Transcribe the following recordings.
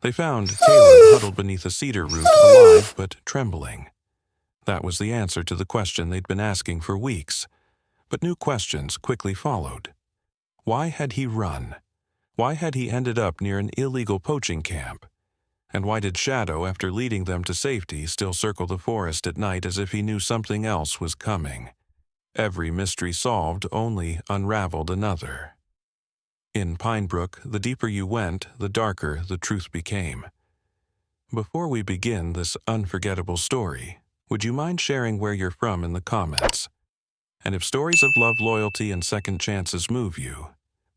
They found Caleb huddled beneath a cedar root, alive but trembling. That was the answer to the question they'd been asking for weeks. But new questions quickly followed. Why had he run? Why had he ended up near an illegal poaching camp? And why did Shadow, after leading them to safety, still circle the forest at night as if he knew something else was coming? Every mystery solved only unraveled another. In Pine Brook, the deeper you went, the darker the truth became. Before we begin this unforgettable story, would you mind sharing where you're from in the comments? And if stories of love, loyalty, and second chances move you,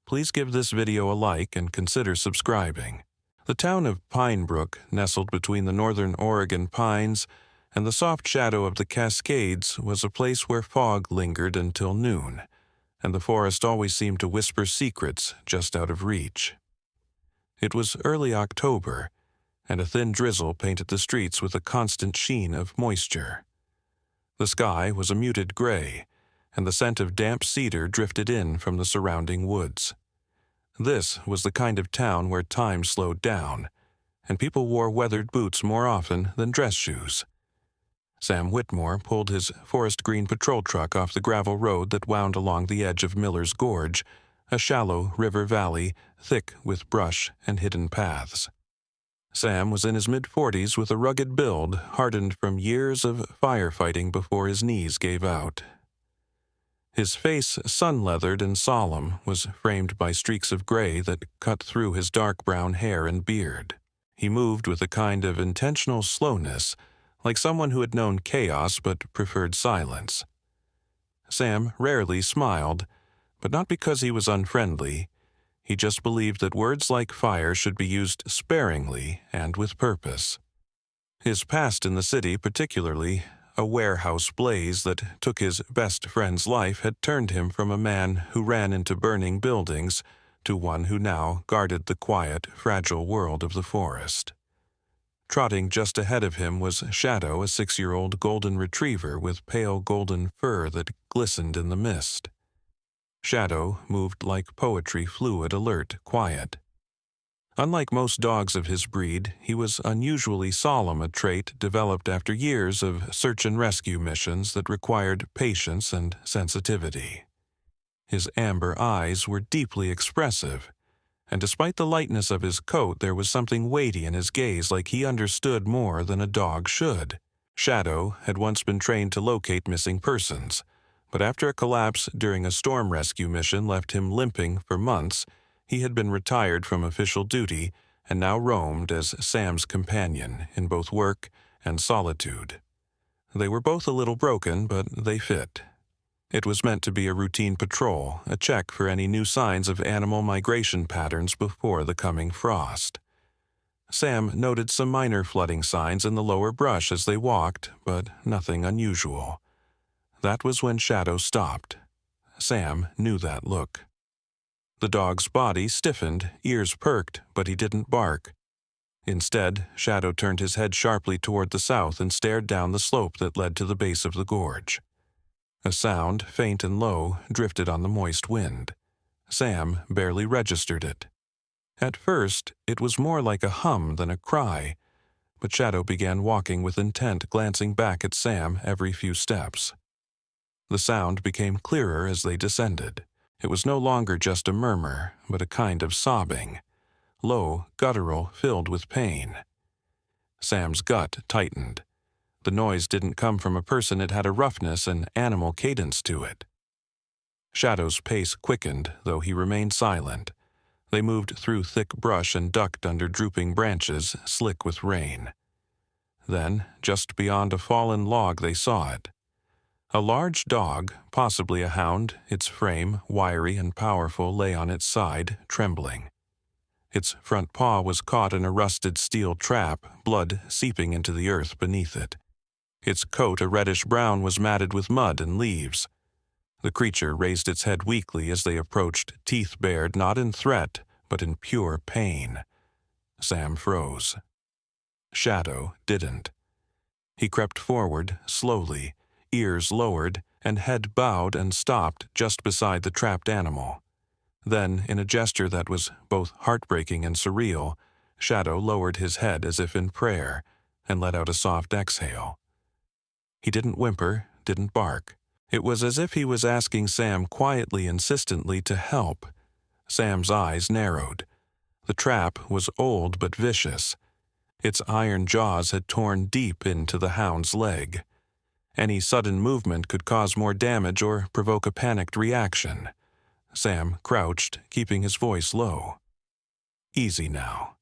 please give this video a like and consider subscribing. The town of Pine Brook, nestled between the northern Oregon pines and the soft shadow of the Cascades, was a place where fog lingered until noon, and the forest always seemed to whisper secrets just out of reach. It was early October, and a thin drizzle painted the streets with a constant sheen of moisture. The sky was a muted gray, and the scent of damp cedar drifted in from the surrounding woods. This was the kind of town where time slowed down, and people wore weathered boots more often than dress shoes. Sam Whitmore pulled his forest green patrol truck off the gravel road that wound along the edge of Miller's Gorge, a shallow river valley thick with brush and hidden paths. Sam was in his mid-40s with a rugged build, hardened from years of firefighting before his knees gave out. His face, sun-leathered and solemn, was framed by streaks of gray that cut through his dark brown hair and beard. He moved with a kind of intentional slowness, like someone who had known chaos but preferred silence. Sam rarely smiled, but not because he was unfriendly. He just believed that words like fire should be used sparingly and with purpose. His past in the city, particularly a warehouse blaze that took his best friend's life, had turned him from a man who ran into burning buildings to one who now guarded the quiet, fragile world of the forest. Trotting just ahead of him was Shadow, a 6-year-old golden retriever with pale golden fur that glistened in the mist. Shadow moved like poetry, fluid, alert, quiet. Unlike most dogs of his breed, he was unusually solemn, a trait developed after years of search and rescue missions that required patience and sensitivity. His amber eyes were deeply expressive, and despite the lightness of his coat, there was something weighty in his gaze, like he understood more than a dog should. Shadow had once been trained to locate missing persons, but after a collapse during a storm rescue mission left him limping for months, he had been retired from official duty and now roamed as Sam's companion in both work and solitude. They were both a little broken, but they fit. It was meant to be a routine patrol, a check for any new signs of animal migration patterns before the coming frost. Sam noted some minor flooding signs in the lower brush as they walked, but nothing unusual. That was when Shadow stopped. Sam knew that look. The dog's body stiffened, ears perked, but he didn't bark. Instead, Shadow turned his head sharply toward the south and stared down the slope that led to the base of the gorge. A sound, faint and low, drifted on the moist wind. Sam barely registered it. At first, it was more like a hum than a cry, but Shadow began walking with intent, glancing back at Sam every few steps. The sound became clearer as they descended. It was no longer just a murmur, but a kind of sobbing, low, guttural, filled with pain. Sam's gut tightened. The noise didn't come from a person, it had a roughness and animal cadence to it. Shadow's pace quickened, though he remained silent. They moved through thick brush and ducked under drooping branches, slick with rain. Then, just beyond a fallen log, they saw it. A large dog, possibly a hound, its frame, wiry and powerful, lay on its side, trembling. Its front paw was caught in a rusted steel trap, blood seeping into the earth beneath it. Its coat, a reddish-brown, was matted with mud and leaves. The creature raised its head weakly as they approached, teeth bared not in threat, but in pure pain. Sam froze. Shadow didn't. He crept forward, slowly, ears lowered, and head bowed, and stopped just beside the trapped animal. Then, in a gesture that was both heartbreaking and surreal, Shadow lowered his head as if in prayer and let out a soft exhale. He didn't whimper, didn't bark. It was as if he was asking Sam quietly, insistently to help. Sam's eyes narrowed. The trap was old but vicious. Its iron jaws had torn deep into the hound's leg. Any sudden movement could cause more damage or provoke a panicked reaction. Sam crouched, keeping his voice low. "Easy now.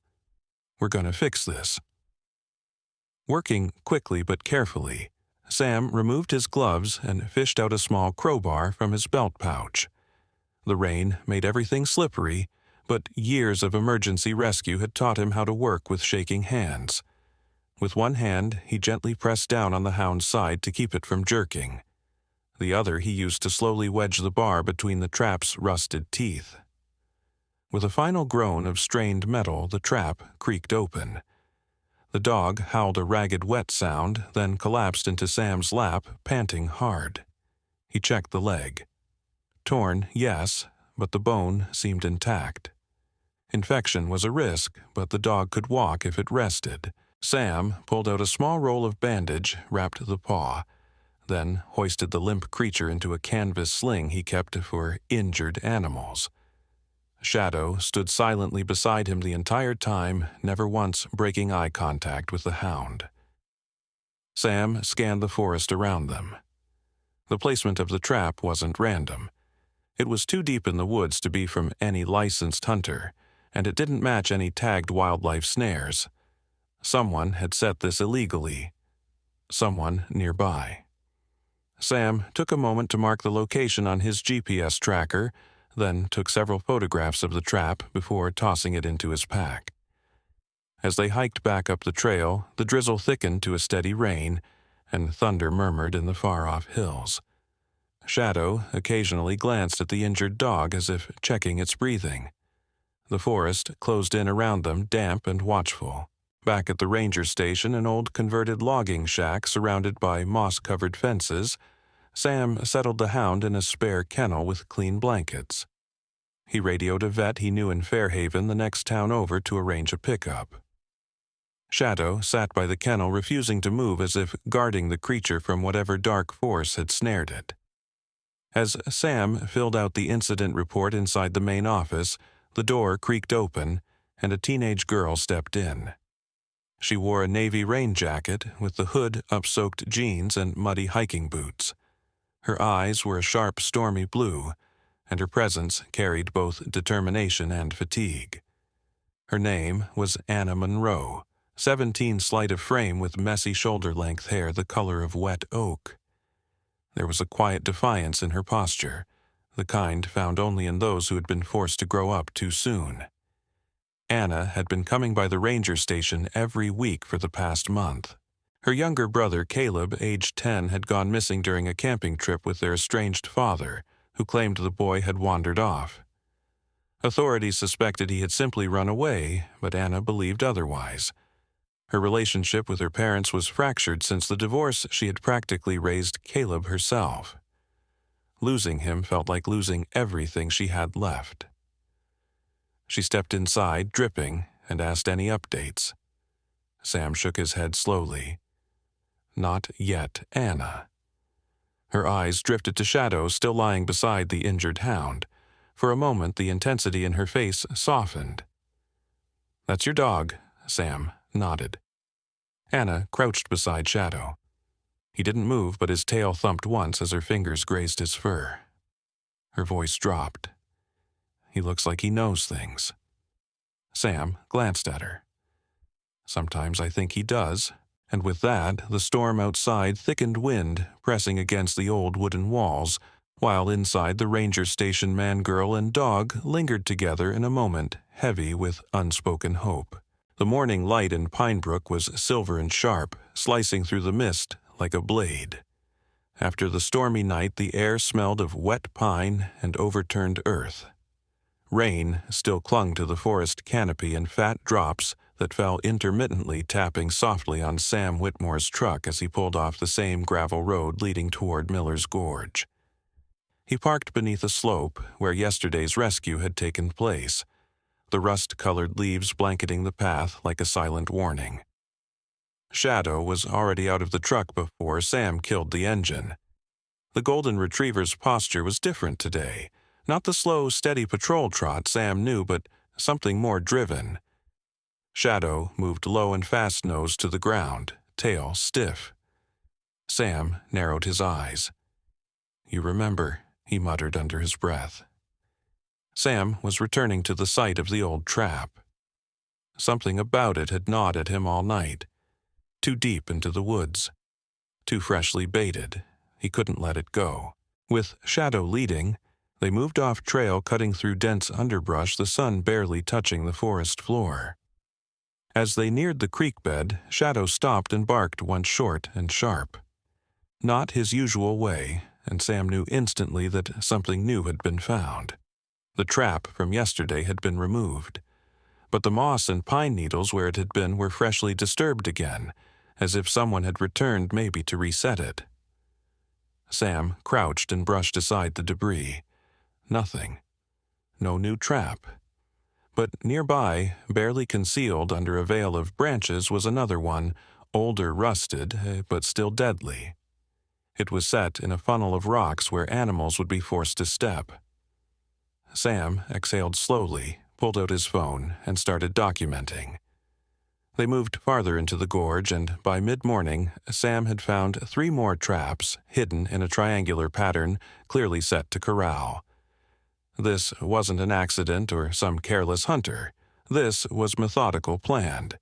We're gonna fix this." Working quickly but carefully, Sam removed his gloves and fished out a small crowbar from his belt pouch. The rain made everything slippery, but years of emergency rescue had taught him how to work with shaking hands. With one hand, he gently pressed down on the hound's side to keep it from jerking. The other he used to slowly wedge the bar between the trap's rusted teeth. With a final groan of strained metal, the trap creaked open. The dog howled a ragged wet sound, then collapsed into Sam's lap, panting hard. He checked the leg. Torn, yes, but the bone seemed intact. Infection was a risk, but the dog could walk if it rested. Sam pulled out a small roll of bandage, wrapped the paw, then hoisted the limp creature into a canvas sling he kept for injured animals. Shadow stood silently beside him the entire time, never once breaking eye contact with the hound. Sam scanned the forest around them. The placement of the trap wasn't random. It was too deep in the woods to be from any licensed hunter, and it didn't match any tagged wildlife snares. Someone had set this illegally. Someone nearby. Sam took a moment to mark the location on his GPS tracker, then took several photographs of the trap before tossing it into his pack. As they hiked back up the trail, the drizzle thickened to a steady rain, and thunder murmured in the far-off hills. Shadow occasionally glanced at the injured dog as if checking its breathing. The forest closed in around them, damp and watchful. Back at the ranger station, an old converted logging shack surrounded by moss-covered fences, Sam settled the hound in a spare kennel with clean blankets. He radioed a vet he knew in Fairhaven, the next town over, to arrange a pickup. Shadow sat by the kennel, refusing to move, as if guarding the creature from whatever dark force had snared it. As Sam filled out the incident report inside the main office, the door creaked open, and a teenage girl stepped in. She wore a navy rain jacket with the hood up-soaked jeans and muddy hiking boots. Her eyes were a sharp, stormy blue, and her presence carried both determination and fatigue. Her name was Anna Monroe, 17, slight of frame with messy shoulder-length hair the color of wet oak. There was a quiet defiance in her posture, the kind found only in those who had been forced to grow up too soon. Anna had been coming by the ranger station every week for the past month. Her younger brother, Caleb, aged 10, had gone missing during a camping trip with their estranged father, who claimed the boy had wandered off. Authorities suspected he had simply run away, but Anna believed otherwise. Her relationship with her parents was fractured since the divorce. She had practically raised Caleb herself. Losing him felt like losing everything she had left. She stepped inside, dripping, and asked any updates. Sam shook his head slowly. Not yet, Anna. Her eyes drifted to Shadow, still lying beside the injured hound. For a moment, the intensity in her face softened. "That's your dog," Sam nodded. Anna crouched beside Shadow. He didn't move, but his tail thumped once as her fingers grazed his fur. Her voice dropped. "He looks like he knows things." Sam glanced at her. "Sometimes I think he does." And with that, the storm outside thickened wind pressing against the old wooden walls, while inside the ranger station man, girl, and dog lingered together in a moment heavy with unspoken hope. The morning light in Pinebrook was silver and sharp, slicing through the mist like a blade. After the stormy night, the air smelled of wet pine and overturned earth. Rain still clung to the forest canopy in fat drops that fell intermittently, tapping softly on Sam Whitmore's truck as he pulled off the same gravel road leading toward Miller's Gorge. He parked beneath a slope where yesterday's rescue had taken place. the rust-colored leaves blanketing the path like a silent warning. Shadow was already out of the truck before Sam killed the engine. The golden retriever's posture was different today. Not the slow, steady patrol trot Sam knew, but something more driven. Shadow moved low and fast-nosed to the ground, tail stiff. Sam narrowed his eyes. "You remember," he muttered under his breath. Sam was returning to the site of the old trap. Something about it had gnawed at him all night. Too deep into the woods. Too freshly baited. He couldn't let it go. With Shadow leading, they moved off trail, cutting through dense underbrush, the sun barely touching the forest floor. As they neared the creek bed, Shadow stopped and barked once short and sharp. Not his usual way, and Sam knew instantly that something new had been found. The trap from yesterday had been removed, but the moss and pine needles where it had been were freshly disturbed again, as if someone had returned maybe to reset it. Sam crouched and brushed aside the debris. Nothing. No new trap. But nearby, barely concealed under a veil of branches, was another one, older, rusted, but still deadly. It was set in a funnel of rocks where animals would be forced to step. Sam exhaled slowly, pulled out his phone, and started documenting. They moved farther into the gorge, and by mid-morning, Sam had found 3 more traps, hidden in a triangular pattern, clearly set to corral. This wasn't an accident or some careless hunter. This was methodical, planned.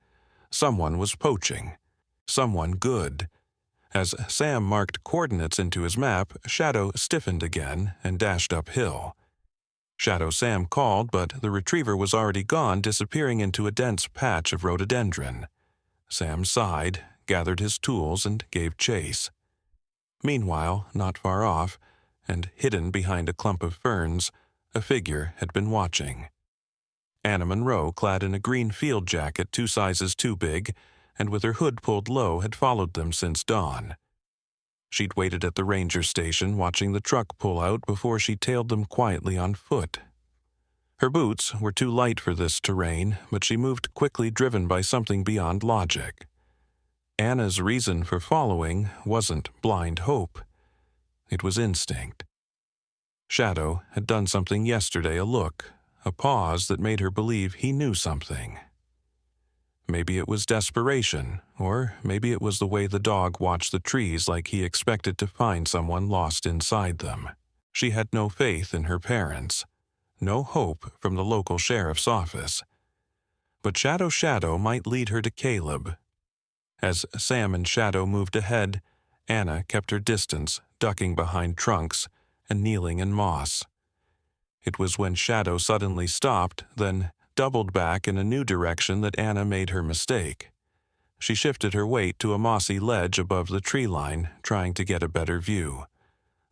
Someone was poaching. Someone good. As Sam marked coordinates into his map, Shadow stiffened again and dashed uphill. Shadow Sam called, but the retriever was already gone, disappearing into a dense patch of rhododendron. Sam sighed, gathered his tools, and gave chase. Meanwhile, not far off, and hidden behind a clump of ferns, a figure had been watching. Anna Monroe, clad in a green field jacket 2 sizes too big, and with her hood pulled low, had followed them since dawn. She'd waited at the ranger station, watching the truck pull out before she tailed them quietly on foot. Her boots were too light for this terrain, but she moved quickly, driven by something beyond logic. Anna's reason for following wasn't blind hope. It was instinct. Shadow had done something yesterday, a look, a pause that made her believe he knew something. Maybe it was desperation, or maybe it was the way the dog watched the trees, like he expected to find someone lost inside them. She had no faith in her parents, no hope from the local sheriff's office. But Shadow might lead her to Caleb. As Sam and Shadow moved ahead, Anna kept her distance, ducking behind trunks and kneeling in moss. It was when Shadow suddenly stopped, then doubled back in a new direction, that Anna made her mistake. She shifted her weight to a mossy ledge above the tree line, trying to get a better view.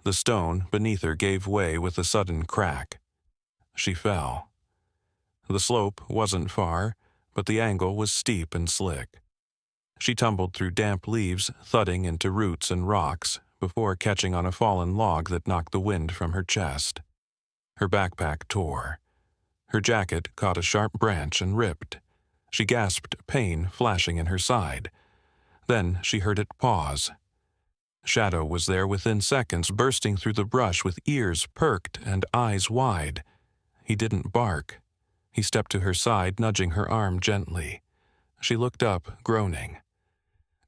The stone beneath her gave way with a sudden crack. She fell. The slope wasn't far, but the angle was steep and slick. She tumbled through damp leaves, thudding into roots and rocks, before catching on a fallen log that knocked the wind from her chest. Her backpack tore. Her jacket caught a sharp branch and ripped. She gasped, pain flashing in her side. Then she heard it pause. Shadow was there within seconds, bursting through the brush with ears perked and eyes wide. He didn't bark. He stepped to her side, nudging her arm gently. She looked up, groaning.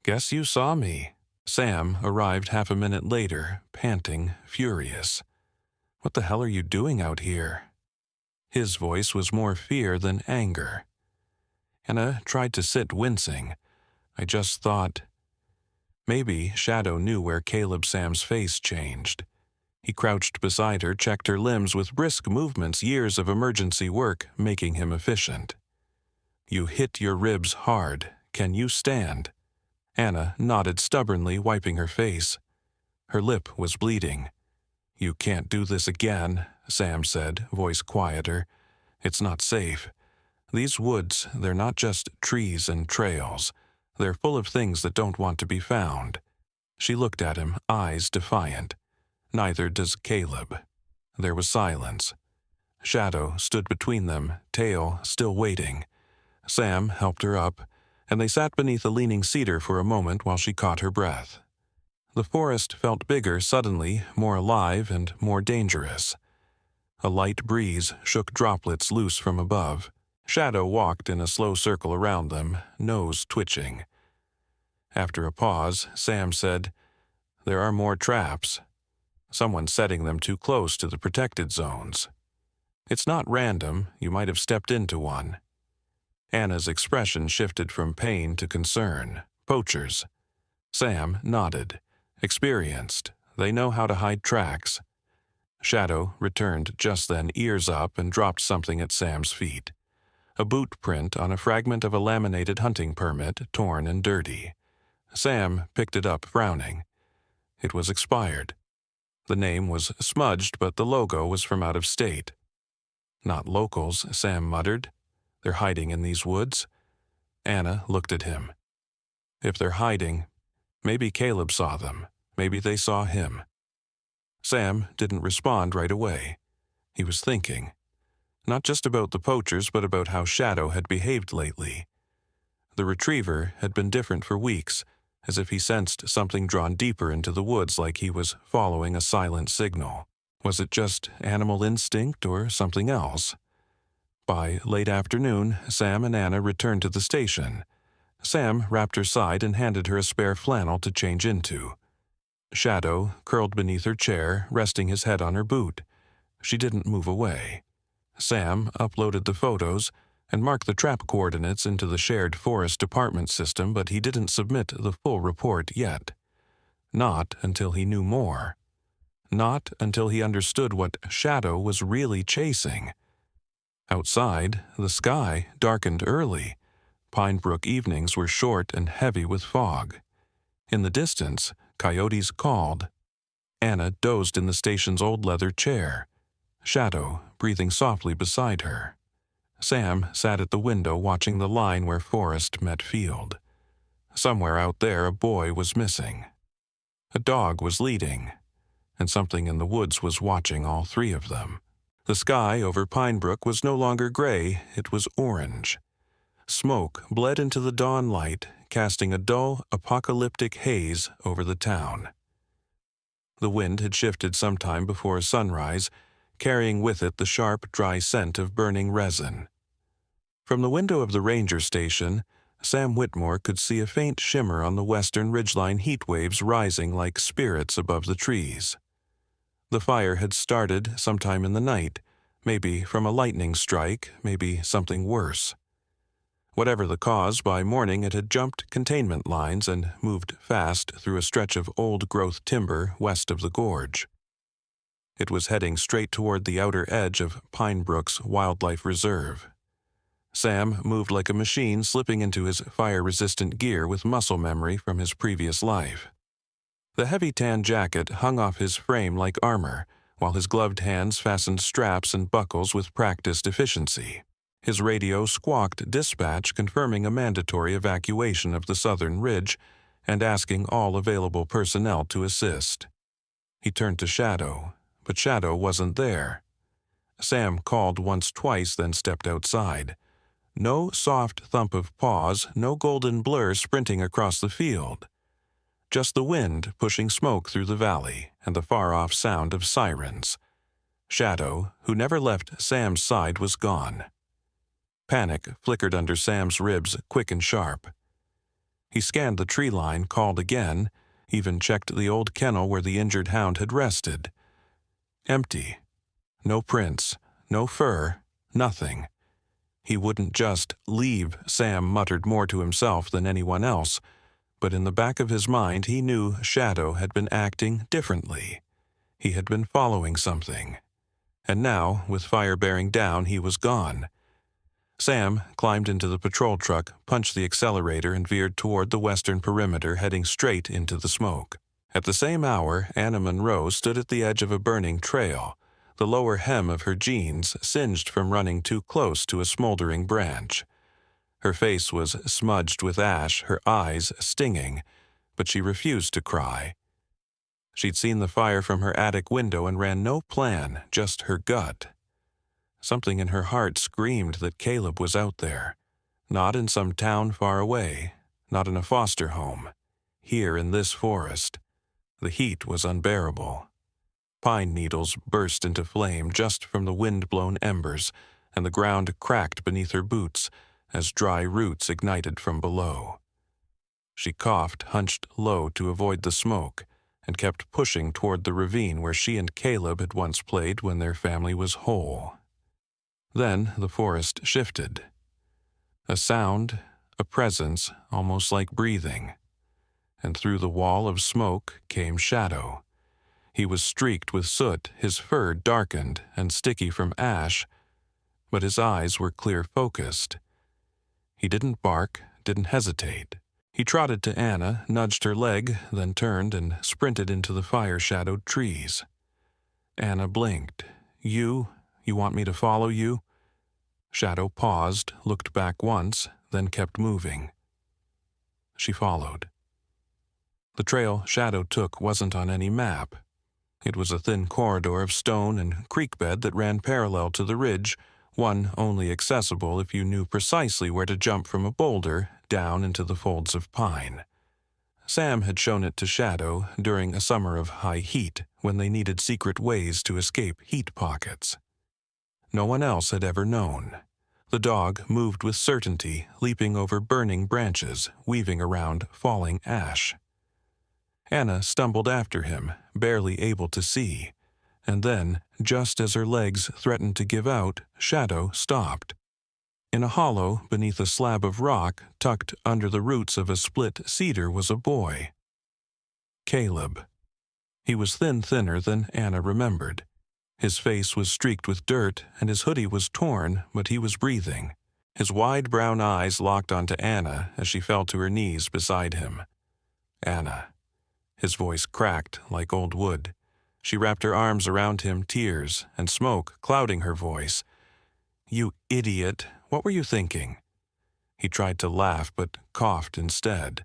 "Guess you saw me." Sam arrived half a minute later, panting, furious. "What the hell are you doing out here?" His voice was more fear than anger. Anna tried to sit, wincing. "I just thought—" Maybe Shadow knew where Caleb Sam's face changed. He crouched beside her, checked her limbs with brisk movements, years of emergency work making him efficient. "You hit your ribs hard. Can you stand?" Anna nodded stubbornly, wiping her face. Her lip was bleeding. "You can't do this again," Sam said, voice quieter. "It's not safe. These woods, they're not just trees and trails. They're full of things that don't want to be found." She looked at him, eyes defiant. Neither does Caleb. There was silence. Shadow stood between them, tail still waiting. Sam helped her up, and they sat beneath a leaning cedar for a moment while she caught her breath. The forest felt bigger suddenly, more alive and more dangerous. A light breeze shook droplets loose from above. Shadow walked in a slow circle around them, nose twitching. After a pause, Sam said, "There are more traps. Someone's setting them too close to the protected zones. It's not random, you might have stepped into one." Anna's expression shifted from pain to concern. Poachers. Sam nodded. Experienced. They know how to hide tracks. Shadow returned just then, ears up, and dropped something at Sam's feet. A boot print on a fragment of a laminated hunting permit, torn and dirty. Sam picked it up, frowning. It was expired. The name was smudged, but the logo was from out of state. "Not locals," Sam muttered. "They're hiding in these woods." Anna looked at him. "If they're hiding, maybe Caleb saw them. Maybe they saw him." Sam didn't respond right away. He was thinking. Not just about the poachers, but about how Shadow had behaved lately. The retriever had been different for weeks, as if he sensed something drawn deeper into the woods, like he was following a silent signal. Was it just animal instinct or something else? By late afternoon, Sam and Anna returned to the station. Sam wrapped her side and handed her a spare flannel to change into. Shadow curled beneath her chair, resting his head on her boot. She didn't move away. Sam uploaded the photos and marked the trap coordinates into the shared forest department system, but he didn't submit the full report yet. Not until he knew more. Not until he understood what Shadow was really chasing. Outside, the sky darkened early. Pine Brook evenings were short and heavy with fog. In the distance, coyotes called. Anna dozed in the station's old leather chair, Shadow breathing softly beside her. Sam sat at the window watching the line where forest met field. Somewhere out there a boy was missing. A dog was leading, and something in the woods was watching all three of them. The sky over Pine Brook was no longer gray, it was orange. Smoke bled into the dawn light, casting a dull, apocalyptic haze over the town. The wind had shifted sometime before sunrise, carrying with it the sharp, dry scent of burning resin. From the window of the ranger station, Sam Whitmore could see a faint shimmer on the western ridgeline heat waves rising like spirits above the trees. The fire had started sometime in the night, maybe from a lightning strike, maybe something worse. Whatever the cause, by morning it had jumped containment lines and moved fast through a stretch of old-growth timber west of the gorge. It was heading straight toward the outer edge of Pine Brook's wildlife reserve. Sam moved like a machine, slipping into his fire-resistant gear with muscle memory from his previous life. The heavy tan jacket hung off his frame like armor, while his gloved hands fastened straps and buckles with practiced efficiency. His radio squawked dispatch confirming a mandatory evacuation of the southern ridge and asking all available personnel to assist. He turned to Shadow, but Shadow wasn't there. Sam called once, twice, then stepped outside. No soft thump of paws, no golden blur sprinting across the field. Just the wind pushing smoke through the valley and the far-off sound of sirens. Shadow, who never left Sam's side, was gone. Panic flickered under Sam's ribs, quick and sharp. He scanned the tree line, called again, even checked the old kennel where the injured hound had rested. Empty. No prints, no fur, nothing. He wouldn't just leave, Sam muttered more to himself than anyone else, but in the back of his mind he knew Shadow had been acting differently. He had been following something. And now, with fire bearing down, he was gone. Sam climbed into the patrol truck, punched the accelerator, and veered toward the western perimeter, heading straight into the smoke. At the same hour, Anna Monroe stood at the edge of a burning trail, the lower hem of her jeans singed from running too close to a smoldering branch. Her face was smudged with ash, her eyes stinging, but she refused to cry. She'd seen the fire from her attic window and ran no plan, just her gut. Something in her heart screamed that Caleb was out there, not in some town far away, not in a foster home. Here in this forest, the heat was unbearable. Pine needles burst into flame just from the wind-blown embers, and the ground cracked beneath her boots as dry roots ignited from below. She coughed, hunched low to avoid the smoke, and kept pushing toward the ravine where she and Caleb had once played when their family was whole. Then the forest shifted. A sound, a presence, almost like breathing. And through the wall of smoke came Shadow. He was streaked with soot, his fur darkened and sticky from ash, but his eyes were clear-focused. He didn't bark, didn't hesitate. He trotted to Anna, nudged her leg, then turned and sprinted into the fire-shadowed trees. Anna blinked. You want me to follow you?" Shadow paused, looked back once, then kept moving. She followed. The trail Shadow took wasn't on any map. It was a thin corridor of stone and creek bed that ran parallel to the ridge, one only accessible if you knew precisely where to jump from a boulder down into the folds of pine. Sam had shown it to Shadow during a summer of high heat when they needed secret ways to escape heat pockets. No one else had ever known. The dog moved with certainty, leaping over burning branches, weaving around falling ash. Anna stumbled after him, barely able to see, and then, just as her legs threatened to give out, Shadow stopped. In a hollow beneath a slab of rock tucked under the roots of a split cedar was a boy. Caleb. He was thinner than Anna remembered. His face was streaked with dirt, and his hoodie was torn, but he was breathing. His wide brown eyes locked onto Anna as she fell to her knees beside him. Anna. His voice cracked like old wood. She wrapped her arms around him, tears and smoke clouding her voice. "You idiot, what were you thinking?" He tried to laugh, but coughed instead.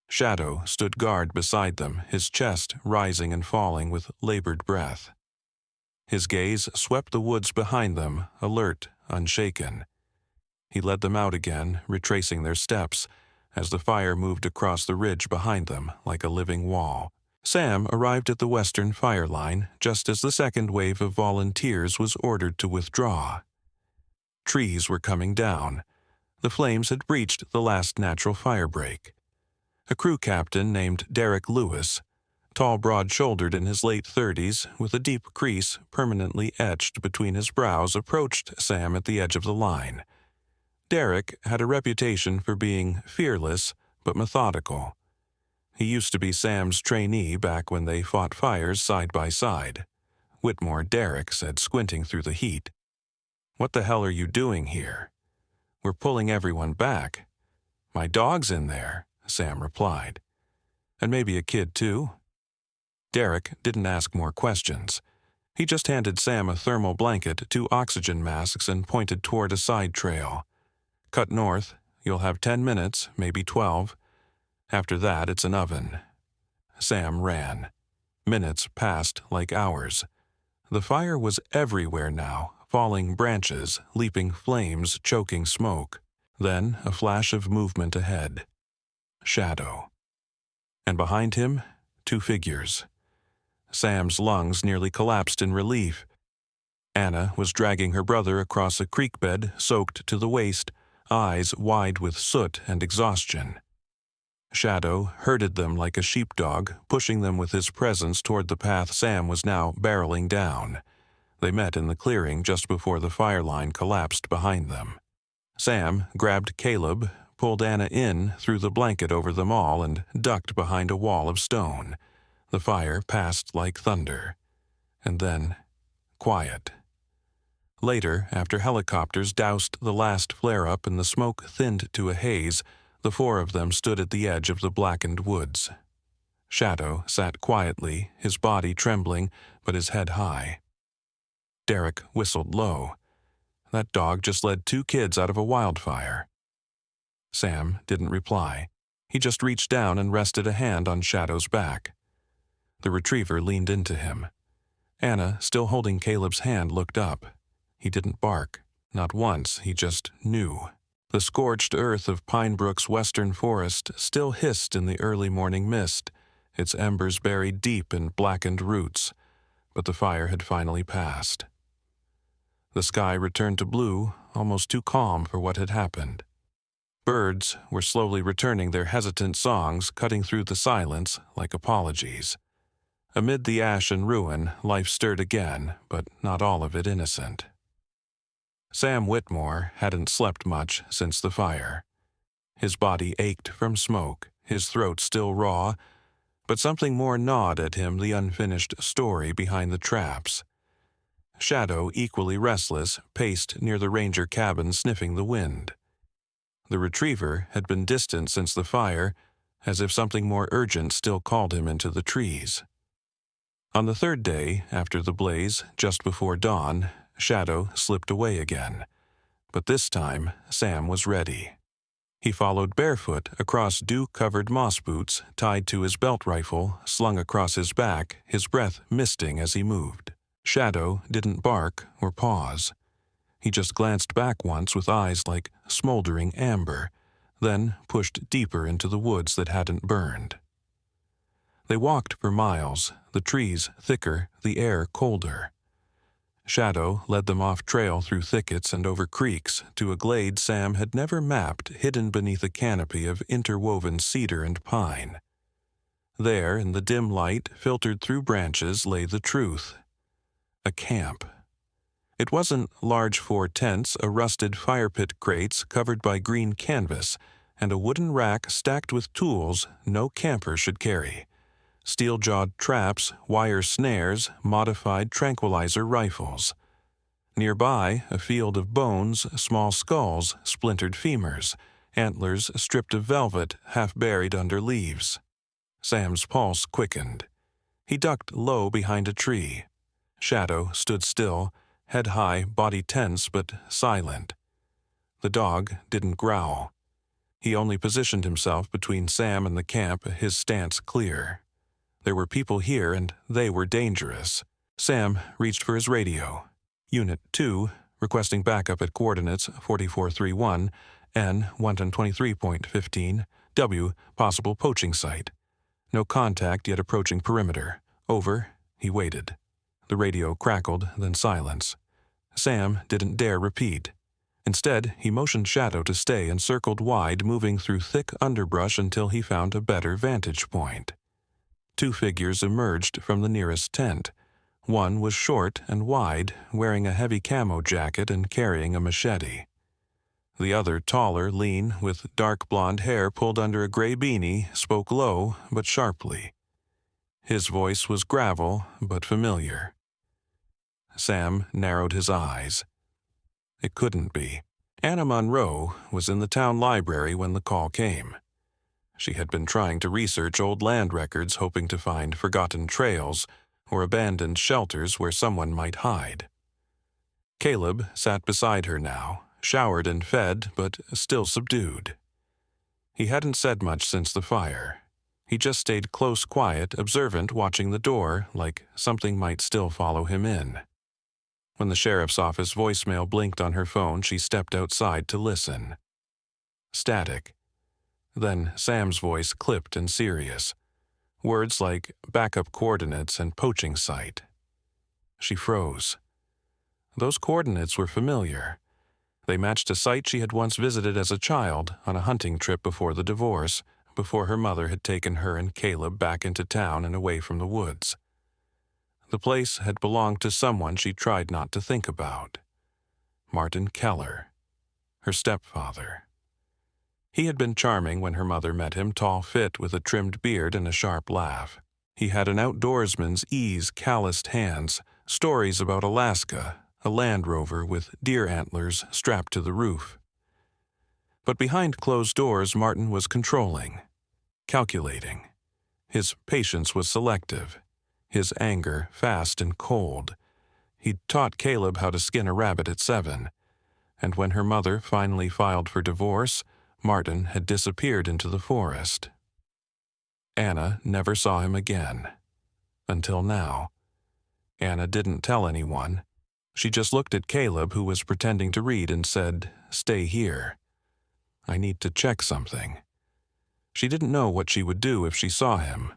Shadow stood guard beside them, his chest rising and falling with labored breath. His gaze swept the woods behind them, alert, unshaken. He led them out again, retracing their steps, as the fire moved across the ridge behind them like a living wall. Sam arrived at the western fire line just as the second wave of volunteers was ordered to withdraw. Trees were coming down. The flames had breached the last natural fire break. A crew captain named Derek Lewis, tall, broad-shouldered in his late 30s, with a deep crease permanently etched between his brows, approached Sam at the edge of the line. Derek had a reputation for being fearless but methodical. He used to be Sam's trainee back when they fought fires side by side. Whitmore Derek said, squinting through the heat. "What the hell are you doing here?" "We're pulling everyone back." "My dog's in there," Sam replied. "And maybe a kid too?" Derek didn't ask more questions. He just handed Sam a thermal blanket, 2 oxygen masks, and pointed toward a side trail. "Cut north. You'll have 10 minutes, maybe 12. After that, it's an oven." Sam ran. Minutes passed like hours. The fire was everywhere now, falling branches, leaping flames, choking smoke. Then a flash of movement ahead. Shadow. And behind him, 2 figures. Sam's lungs nearly collapsed in relief. Anna was dragging her brother across a creek bed, soaked to the waist, eyes wide with soot and exhaustion. Shadow herded them like a sheepdog, pushing them with his presence toward the path Sam was now barreling down. They met in the clearing just before the fire line collapsed behind them. Sam grabbed Caleb, pulled Anna in, threw the blanket over them all, and ducked behind a wall of stone. The fire passed like thunder. And then, quiet. Later, after helicopters doused the last flare-up and the smoke thinned to a haze, the 4 of them stood at the edge of the blackened woods. Shadow sat quietly, his body trembling, but his head high. Derek whistled low. That dog just led 2 kids out of a wildfire. Sam didn't reply. He just reached down and rested a hand on Shadow's back. The retriever leaned into him. Anna, still holding Caleb's hand, looked up. He didn't bark. Not once, he just knew. The scorched earth of Pine Brook's western forest still hissed in the early morning mist, its embers buried deep in blackened roots, but the fire had finally passed. The sky returned to blue, almost too calm for what had happened. Birds were slowly returning their hesitant songs, cutting through the silence like apologies. Amid the ash and ruin, life stirred again, but not all of it innocent. Sam Whitmore hadn't slept much since the fire. His body ached from smoke, his throat still raw, but something more gnawed at him, the unfinished story behind the traps. Shadow, equally restless, paced near the ranger cabin sniffing the wind. The retriever had been distant since the fire, as if something more urgent still called him into the trees. On the third day, after the blaze, just before dawn, Shadow slipped away again. But this time, Sam was ready. He followed barefoot across dew-covered moss boots, tied to his belt rifle, slung across his back, his breath misting as he moved. Shadow didn't bark or pause. He just glanced back once with eyes like smoldering amber, then pushed deeper into the woods that hadn't burned. They walked for miles, the trees thicker, the air colder. Shadow led them off trail through thickets and over creeks to a glade Sam had never mapped, hidden beneath a canopy of interwoven cedar and pine. There, in the dim light filtered through branches, lay the truth. A camp. It wasn't large 4 tents, a rusted fire pit crates covered by green canvas, and a wooden rack stacked with tools no camper should carry. Steel-jawed traps, wire snares, modified tranquilizer rifles. Nearby, a field of bones, small skulls, splintered femurs, antlers stripped of velvet, half buried under leaves. Sam's pulse quickened. He ducked low behind a tree. Shadow stood still, head high, body tense but silent. The dog didn't growl. He only positioned himself between Sam and the camp, his stance clear. There were people here, and they were dangerous. Sam reached for his radio. Unit 2, requesting backup at coordinates 4431, N 123.15, W, possible poaching site. No contact, yet approaching perimeter. Over. He waited. The radio crackled, then silence. Sam didn't dare repeat. Instead, he motioned Shadow to stay and circled wide, moving through thick underbrush until he found a better vantage point. 2 figures emerged from the nearest tent. One was short and wide, wearing a heavy camo jacket and carrying a machete. The other, taller, lean, with dark blonde hair pulled under a gray beanie, spoke low but sharply. His voice was gravel but familiar. Sam narrowed his eyes. It couldn't be. Anna Monroe was in the town library when the call came. She had been trying to research old land records, hoping to find forgotten trails or abandoned shelters where someone might hide. Caleb sat beside her now, showered and fed, but still subdued. He hadn't said much since the fire. He just stayed close, quiet, observant, watching the door, like something might still follow him in. When the sheriff's office voicemail blinked on her phone, she stepped outside to listen. Static. Then Sam's voice clipped and serious. Words like backup coordinates and poaching site. She froze. Those coordinates were familiar. They matched a site she had once visited as a child on a hunting trip before the divorce, before her mother had taken her and Caleb back into town and away from the woods. The place had belonged to someone she tried not to think about. Martin Keller, her stepfather. He had been charming when her mother met him, tall, fit, with a trimmed beard and a sharp laugh. He had an outdoorsman's ease, calloused hands, stories about Alaska, a Land Rover with deer antlers strapped to the roof. But behind closed doors, Martin was controlling, calculating. His patience was selective, his anger fast and cold. He'd taught Caleb how to skin a rabbit at 7, and when her mother finally filed for divorce, Martin had disappeared into the forest. Anna never saw him again. Until now. Anna didn't tell anyone. She just looked at Caleb, who was pretending to read, and said, "Stay here. I need to check something." She didn't know what she would do if she saw him,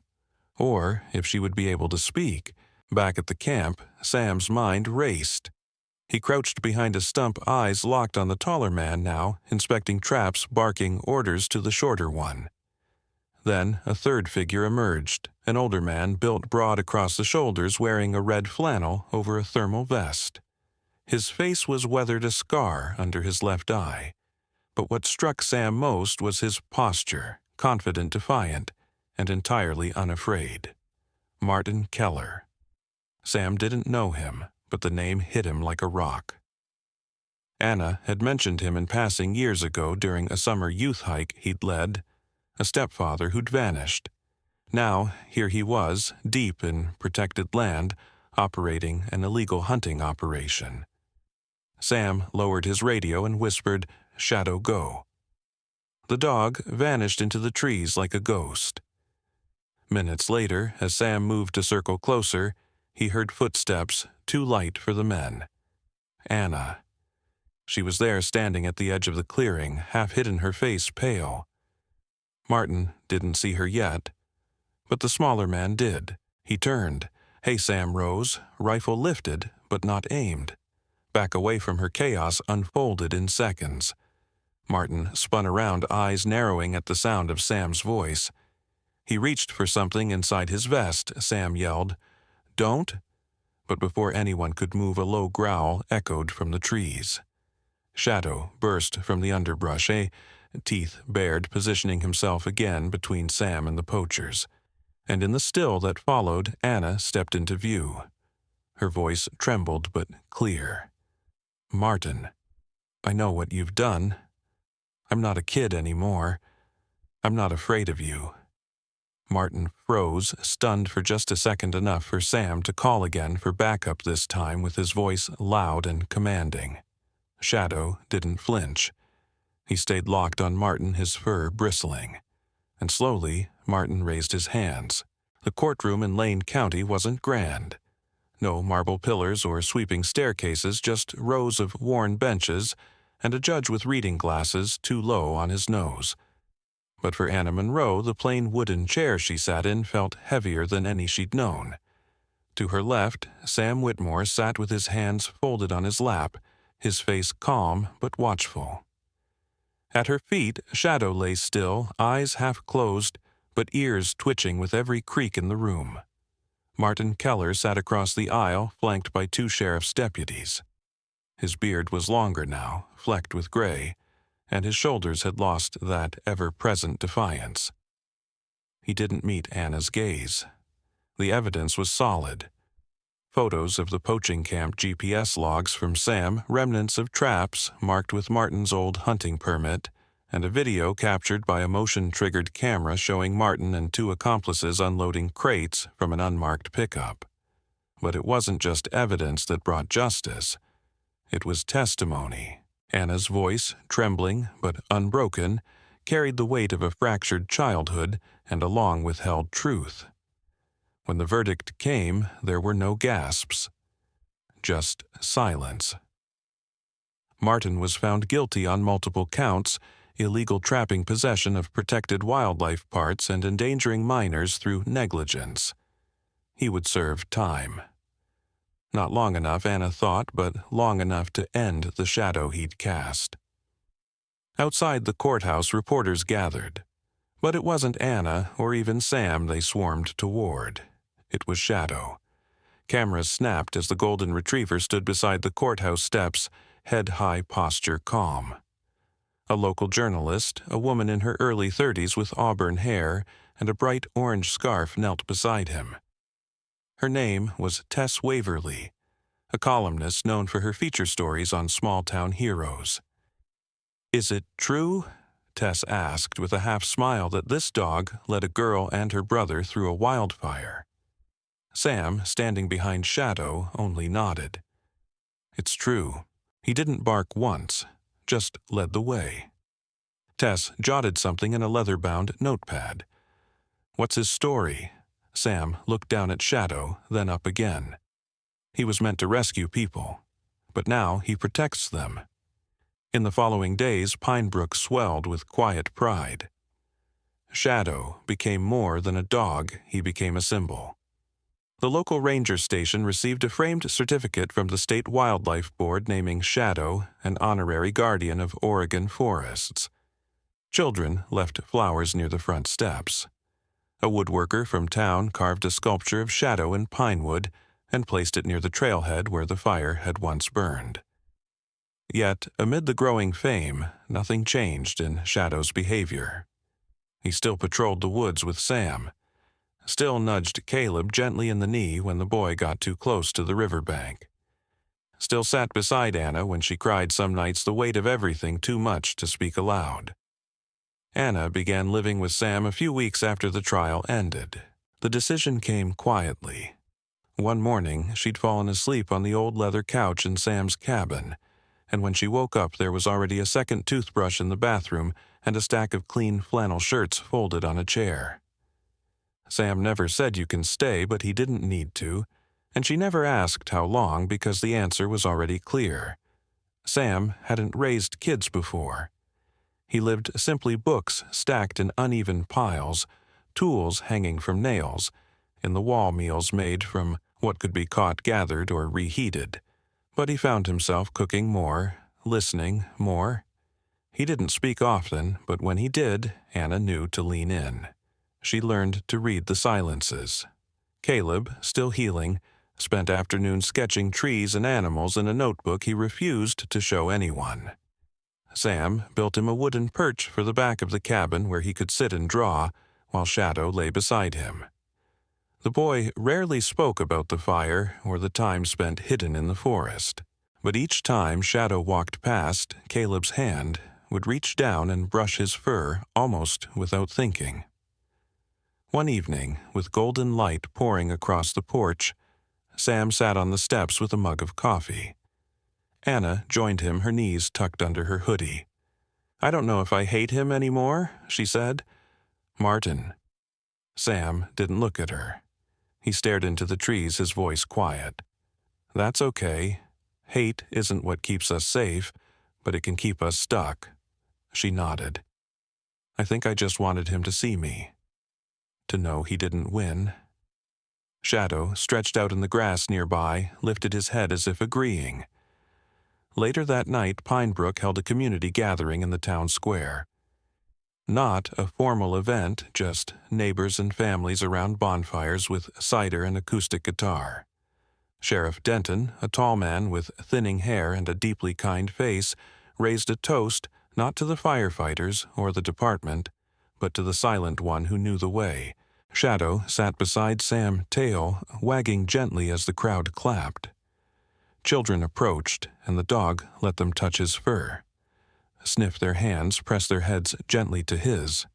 or if she would be able to speak. Back at the camp, Sam's mind raced. He crouched behind a stump, eyes locked on the taller man now, inspecting traps, barking orders to the shorter one. Then a third figure emerged, an older man built broad across the shoulders, wearing a red flannel over a thermal vest. His face was weathered a scar under his left eye, but what struck Sam most was his posture, confident, defiant, and entirely unafraid. Martin Keller. Sam didn't know him, but the name hit him like a rock. Anna had mentioned him in passing years ago during a summer youth hike he'd led, a stepfather who'd vanished. Now, here he was, deep in protected land, operating an illegal hunting operation. Sam lowered his radio and whispered, "Shadow, go." The dog vanished into the trees like a ghost. Minutes later, as Sam moved to circle closer, he heard footsteps, too light for the men. Anna. She was there, standing at the edge of the clearing, half hidden, her face pale. Martin didn't see her yet, but the smaller man did. He turned. Hey, Sam rose, rifle lifted, but not aimed. Back away from her, chaos unfolded in seconds. Martin spun around, eyes narrowing at the sound of Sam's voice. He reached for something inside his vest. Sam yelled, "Don't!" But before anyone could move, a low growl echoed from the trees. Shadow burst from the underbrush, teeth bared, positioning himself again between Sam and the poachers. And in the still that followed, Anna stepped into view. Her voice trembled but clear. "Martin, I know what you've done. I'm not a kid anymore. I'm not afraid of you." Martin froze, stunned for just a second, enough for Sam to call again for backup, this time with his voice loud and commanding. Shadow didn't flinch. He stayed locked on Martin, his fur bristling. And slowly, Martin raised his hands. The courtroom in Lane County wasn't grand. No marble pillars or sweeping staircases, just rows of worn benches and a judge with reading glasses too low on his nose. But for Anna Monroe, the plain wooden chair she sat in felt heavier than any she'd known. To her left, Sam Whitmore sat with his hands folded on his lap, his face calm but watchful. At her feet, Shadow lay still, eyes half closed, but ears twitching with every creak in the room. Martin Keller sat across the aisle, flanked by 2 sheriff's deputies. His beard was longer now, flecked with gray, and his shoulders had lost that ever-present defiance. He didn't meet Anna's gaze. The evidence was solid. Photos of the poaching camp GPS logs from Sam, remnants of traps marked with Martin's old hunting permit, and a video captured by a motion-triggered camera showing Martin and 2 accomplices unloading crates from an unmarked pickup. But it wasn't just evidence that brought justice. It was testimony. Anna's voice, trembling but unbroken, carried the weight of a fractured childhood and a long-withheld truth. When the verdict came, there were no gasps, just silence. Martin was found guilty on multiple counts: illegal trapping, possession of protected wildlife parts, and endangering minors through negligence. He would serve time. Not long enough, Anna thought, but long enough to end the shadow he'd cast. Outside the courthouse, reporters gathered. But it wasn't Anna or even Sam they swarmed toward. It was Shadow. Cameras snapped as the golden retriever stood beside the courthouse steps, head-high, posture calm. A local journalist, a woman in her early 30s with auburn hair and a bright orange scarf, knelt beside him. Her name was Tess Waverly, a columnist known for her feature stories on small-town heroes. "Is it true?" Tess asked with a half-smile, "that this dog led a girl and her brother through a wildfire?" Sam, standing behind Shadow, only nodded. "It's true. He didn't bark once, just led the way." Tess jotted something in a leather-bound notepad. "What's his story?" Sam looked down at Shadow, then up again. "He was meant to rescue people. but now he protects them. In the following days, Pine Brook swelled with quiet pride. Shadow became more than a dog, he became a symbol. The local ranger station received a framed certificate from the State Wildlife Board naming Shadow an honorary guardian of Oregon forests. Children left flowers near the front steps. A woodworker from town carved a sculpture of Shadow in pine wood and placed it near the trailhead where the fire had once burned. Yet, amid the growing fame, nothing changed in Shadow's behavior. He still patrolled the woods with Sam, still nudged Caleb gently in the knee when the boy got too close to the riverbank, still sat beside Anna when she cried some nights the weight of everything too much to speak aloud. Anna began living with Sam a few weeks after the trial ended. The decision came quietly. One morning, she'd fallen asleep on the old leather couch in Sam's cabin, and when she woke up there was already a second toothbrush in the bathroom and a stack of clean flannel shirts folded on a chair. Sam never said you can stay, but he didn't need to, and she never asked how long because the answer was already clear. Sam hadn't raised kids before. He lived simply books stacked in uneven piles, tools hanging from nails, in the wall meals made from what could be caught gathered or reheated. But he found himself cooking more, listening more. He didn't speak often, but when he did, Anna knew to lean in. She learned to read the silences. Caleb, still healing, spent afternoons sketching trees and animals in a notebook he refused to show anyone. Sam built him a wooden perch for the back of the cabin where he could sit and draw, while Shadow lay beside him. The boy rarely spoke about the fire or the time spent hidden in the forest, but each time Shadow walked past, Caleb's hand would reach down and brush his fur almost without thinking. One evening, with golden light pouring across the porch, Sam sat on the steps with a mug of coffee. Anna joined him, her knees tucked under her hoodie. "I don't know if I hate him anymore," she said. "Martin." Sam didn't look at her. He stared into the trees, his voice quiet. "That's okay. Hate isn't what keeps us safe, but it can keep us stuck." She nodded. "I think I just wanted him to see me. To know he didn't win." Shadow, stretched out in the grass nearby, lifted his head as if agreeing. Later that night, Pine Brook held a community gathering in the town square. Not a formal event, just neighbors and families around bonfires with cider and acoustic guitar. Sheriff Denton, a tall man with thinning hair and a deeply kind face, raised a toast not to the firefighters or the department, but to the silent one who knew the way. Shadow sat beside Sam, tail wagging gently as the crowd clapped. Children approached, and the dog let them touch his fur. Sniff their hands, press their heads gently to his.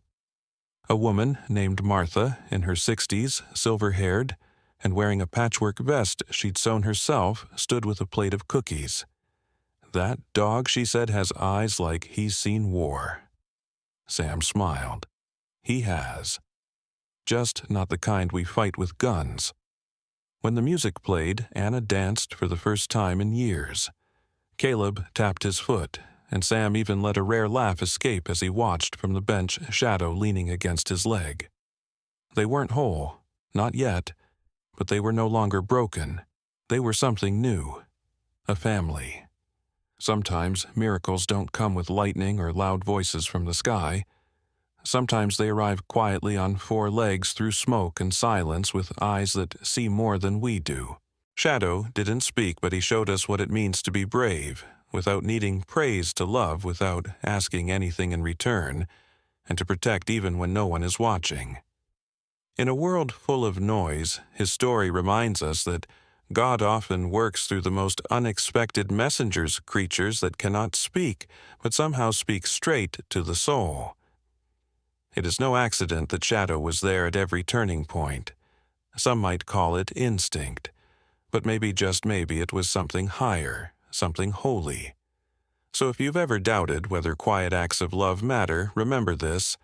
A woman named Martha, in her 60s, silver-haired, and wearing a patchwork vest she'd sewn herself, stood with a plate of cookies. "That dog," she said, "has eyes like he's seen war." Sam smiled. "He has. Just not the kind we fight with guns." When the music played, Anna danced for the first time in years. Caleb tapped his foot, and Sam even let a rare laugh escape as he watched from the bench, Shadow leaning against his leg. They weren't whole, not yet, but they were no longer broken. They were something new. A family. Sometimes miracles don't come with lightning or loud voices from the sky. Sometimes they arrive quietly on four legs through smoke and silence with eyes that see more than we do. Shadow didn't speak, but he showed us what it means to be brave, without needing praise to love, without asking anything in return, and to protect even when no one is watching. In a world full of noise, his story reminds us that God often works through the most unexpected messengers, creatures that cannot speak, but somehow speak straight to the soul. It is no accident that Shadow was there at every turning point. Some might call it instinct, but maybe, just maybe, it was something higher, something holy. So if you've ever doubted whether quiet acts of love matter, remember this: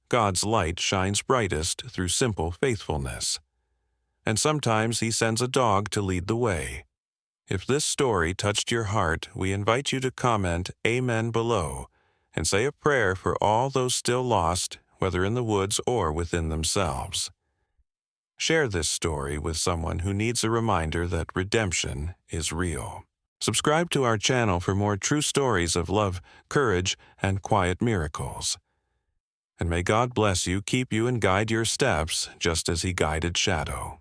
God's light shines brightest through simple faithfulness. And sometimes he sends a dog to lead the way. If this story touched your heart, we invite you to comment Amen below and say a prayer for all those still lost, whether in the woods or within themselves. Share this story with someone who needs a reminder that redemption is real. Subscribe to our channel for more true stories of love, courage, and quiet miracles. And may God bless you, keep you, and guide your steps just as He guided Shadow.